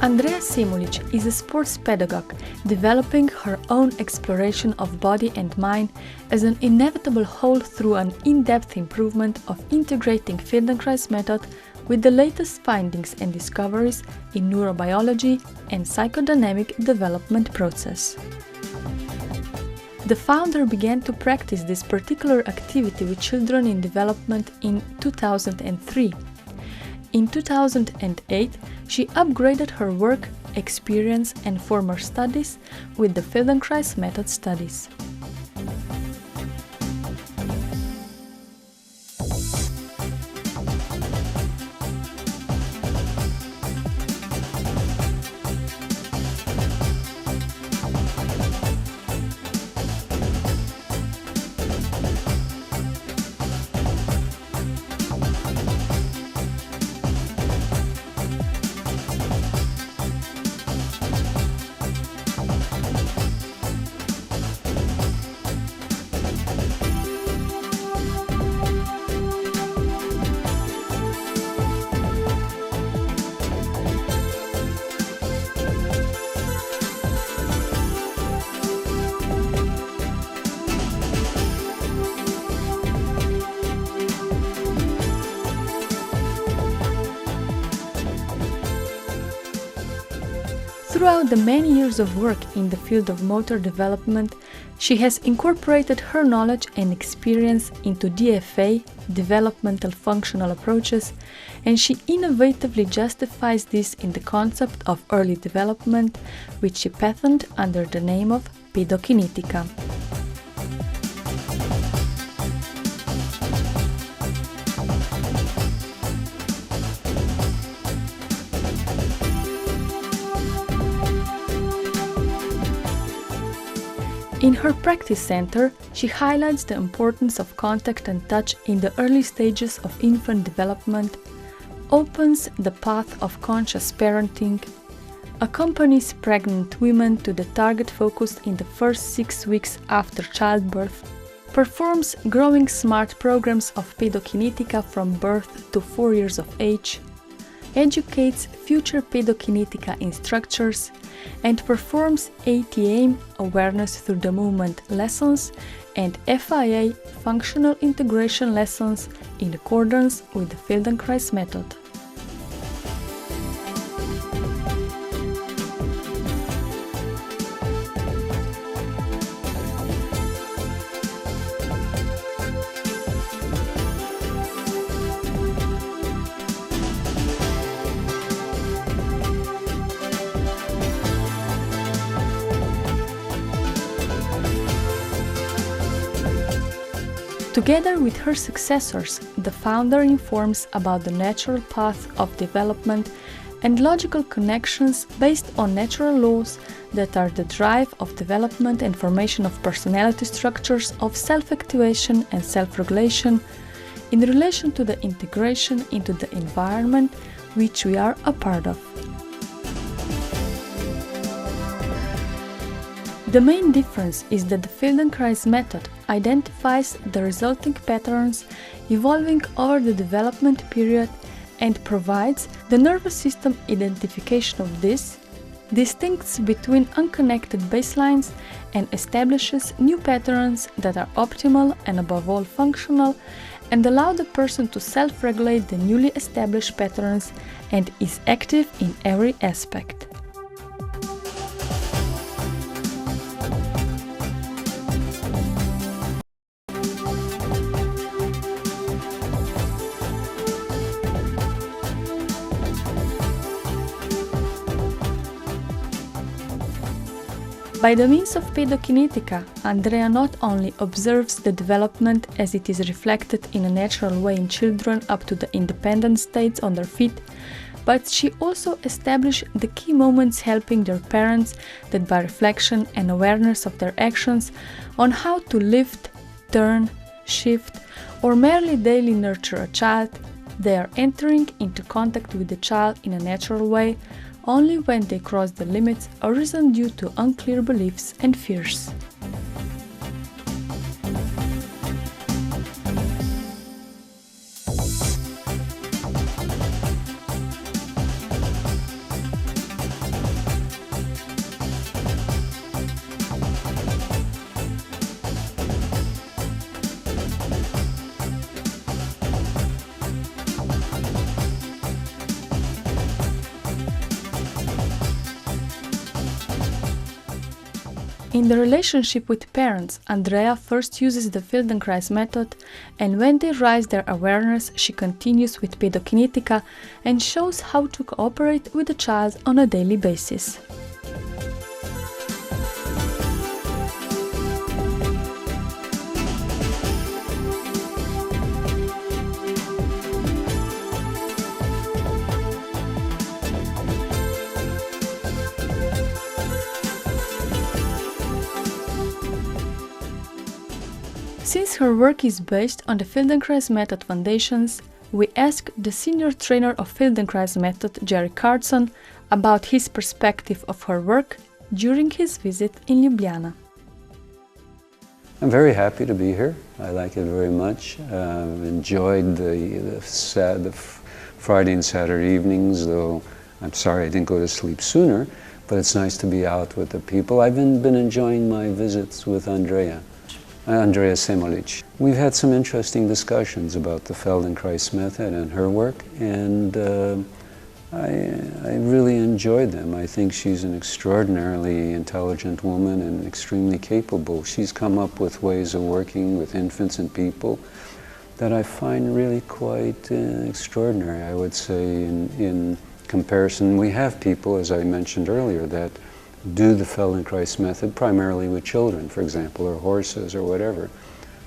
Andrea Simulic is a sports pedagogue, developing her own exploration of body and mind as an inevitable whole through an in-depth improvement of integrating Feldenkrais method with the latest findings and discoveries in neurobiology and psychodynamic development process. The founder began to practice this particular activity with children in development in 2003. In 2008, she upgraded her work, experience and former studies with the Feldenkrais method studies. Throughout the many years of work in the field of motor development, she has incorporated her knowledge and experience into DFA, developmental functional approaches, and she innovatively justifies this in the concept of early development, which she patented under the name of Pedokinetika. In her practice center, she highlights the importance of contact and touch in the early stages of infant development, opens the path of conscious parenting, accompanies pregnant women to the target focused in the first 6 weeks after childbirth, performs growing smart programs of Pedokinetika from birth to 4 years of age, educates future Pedokinetika instructors, and performs ATM awareness through the movement lessons and FIA functional integration lessons in accordance with the Feldenkrais method. Together with her successors, the founder informs about the natural path of development and logical connections based on natural laws that are the drive of development and formation of personality structures of self-activation and self-regulation in relation to the integration into the environment which we are a part of. The main difference is that the Feldenkrais method identifies the resulting patterns evolving over the development period and provides the nervous system identification of this, distincts between unconnected baselines, and establishes new patterns that are optimal and above all functional and allow the person to self-regulate the newly established patterns and is active in every aspect. By the means of Pedokinetika, Andrea not only observes the development as it is reflected in a natural way in children up to the independent states on their feet, but she also establishes the key moments helping their parents that by reflection and awareness of their actions on how to lift, turn, shift, or merely daily nurture a child, they are entering into contact with the child in a natural way only when they cross the limits arisen due to unclear beliefs and fears. In the relationship with parents, Andrea first uses the Feldenkrais method, and when they raise their awareness, she continues with Pedokinetika and shows how to cooperate with the child on a daily basis. Since her work is based on the Feldenkrais method foundations, we asked the senior trainer of Feldenkrais method, Jerry Carlson, about his perspective of her work during his visit in Ljubljana. I'm very happy to be here. I like it very much. Enjoyed the Friday and Saturday evenings, though I'm sorry I didn't go to sleep sooner, but it's nice to be out with the people. I've been enjoying my visits with Andrea Semolic. We've had some interesting discussions about the Feldenkrais method and her work, and I really enjoyed them. I think she's an extraordinarily intelligent woman and extremely capable. She's come up with ways of working with infants and people that I find really quite extraordinary, I would say, in comparison. We have people, as I mentioned earlier, that do the Feldenkrais method primarily with children, for example, or horses or whatever.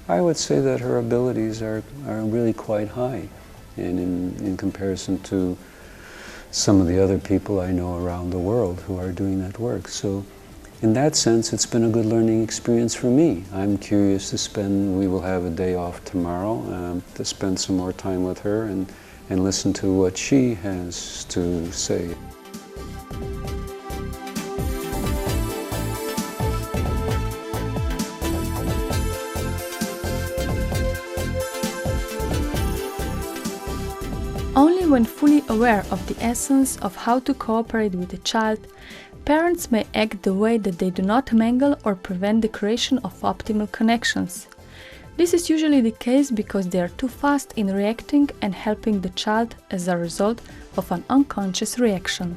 I would say that her abilities are really quite high in comparison to some of the other people I know around the world who are doing that work. So in that sense, it's been a good learning experience for me. I'm curious to we will have a day off tomorrow, to spend some more time with her and listen to what she has to say. Only when fully aware of the essence of how to cooperate with a child, parents may act the way that they do not mangle or prevent the creation of optimal connections. This is usually the case because they are too fast in reacting and helping the child as a result of an unconscious reaction.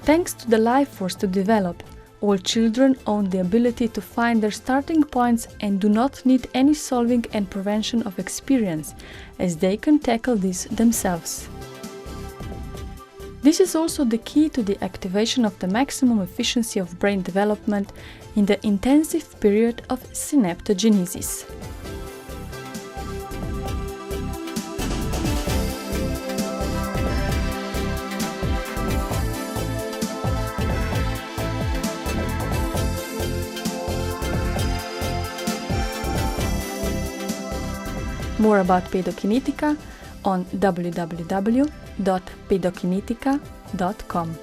Thanks to the life force to develop, all children own the ability to find their starting points and do not need any solving and prevention of experience, as they can tackle this themselves. This is also the key to the activation of the maximum efficiency of brain development in the intensive period of synaptogenesis. More about Pedokinetika on www.pedokinetika.com.